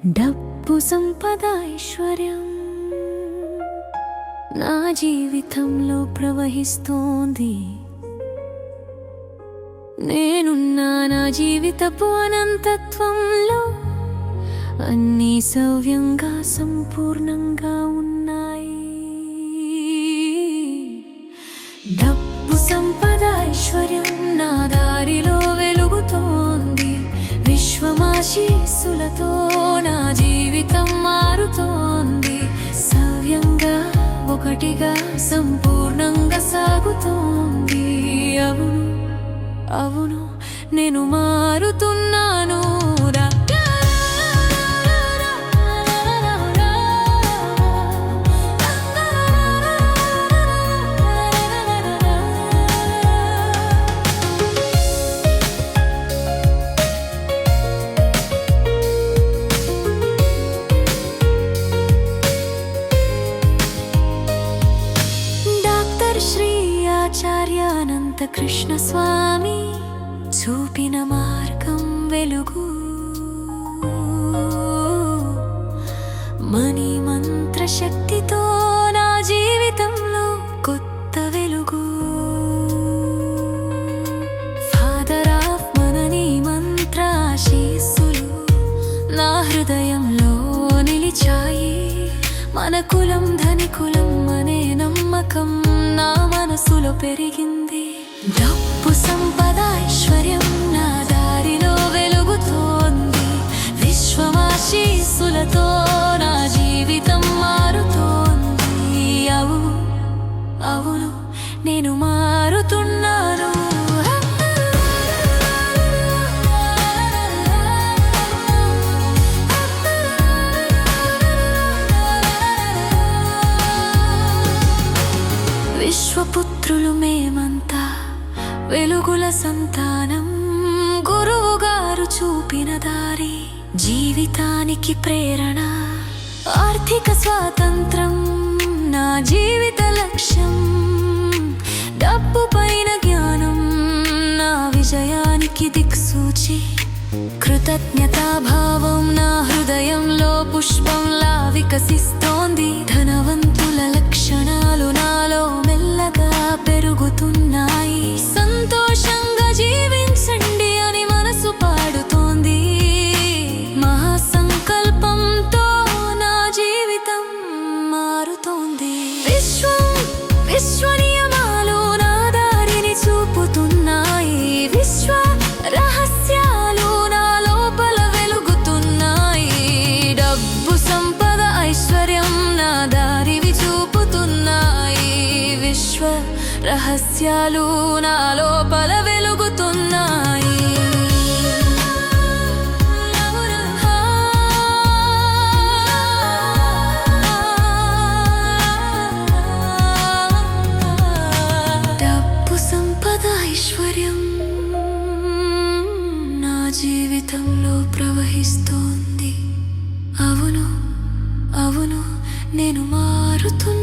డబ్బు సంపద ఐశ్వర్యం నా జీవితంలో ప్రవహిస్తోంది. నేనున్నా నా జీవితపు అనంతత్వంలో అన్నీ సవ్యంగా సంపూర్ణంగా ఉన్నాయి. డబ్బు సంపద ఐశ్వర్యం నా దారిలో వెలుగుతోంది. విశ్వమాశీస్సులతో నా జీవితం మారుతోంది. సవ్యంగా ఒకటిగా సంపూర్ణంగా సాగుతోంది. అవును అవును నేను మారుతున్నాను. శ్రీ ఆచార్య అనంత కృష్ణ స్వామి చూపిన మార్గం వెలుగు. మణి మంత్ర శక్తితో నా జీవితంలో కొత్త వెలుగు. ఫాదర్ ఆఫ్ మనని మంత్ర ఆశీస్సులు నా హృదయంలో నిలిచాయి. మన కులం ధనికులం అనే నమ్మకం నా మనసులో పెరిగింది. డబ్బు సంపద ఐశ్వర్యం నా దారిలో వెలుగుతోంది. విశ్వమాశీస్సులతో నా జీవితం మారుతోంది. అవును అవును నేను మారుతున్నాను. విశ్వపుత్రులు మేమంతా వెలుగుల సంతానం. గురువు గారు చూపిన దారి జీవితానికి ప్రేరణ. ఆర్థిక స్వాతంత్రం నా జీవిత లక్ష్యం. డబ్బు పైన జ్ఞానం నా విజయానికి దిక్సూచి. కృతజ్ఞతాభావం నా హృదయంలో పుష్పంలా వికసిస్తోంది. ధనవంతుల లక్షణాలు నాలో మెల్లగా పెరుగుతున్నాయి. సంతోషంగా జీవించండి అని మనసు పాడుతోంది. మహాసంకల్పంతో నా జీవితం మారుతోంది. విశ్వ నియమాలు నా దారిని చూపుతున్నాయి. విశ్వ రహస్యాలు నా లోపల వెలుగుతున్నాయి. డబ్బు సంపద ఐశ్వర్యం నా దారిని చూపుతున్నాయి. విశ్వ రహస్యాలు నా లోపల వెలుగుతున్నాయి. డబ్బు సంపద ఐశ్వర్యం నా జీవితంలో ప్రవహిస్తోంది. అవును అవును నేను మారుతున్నాను.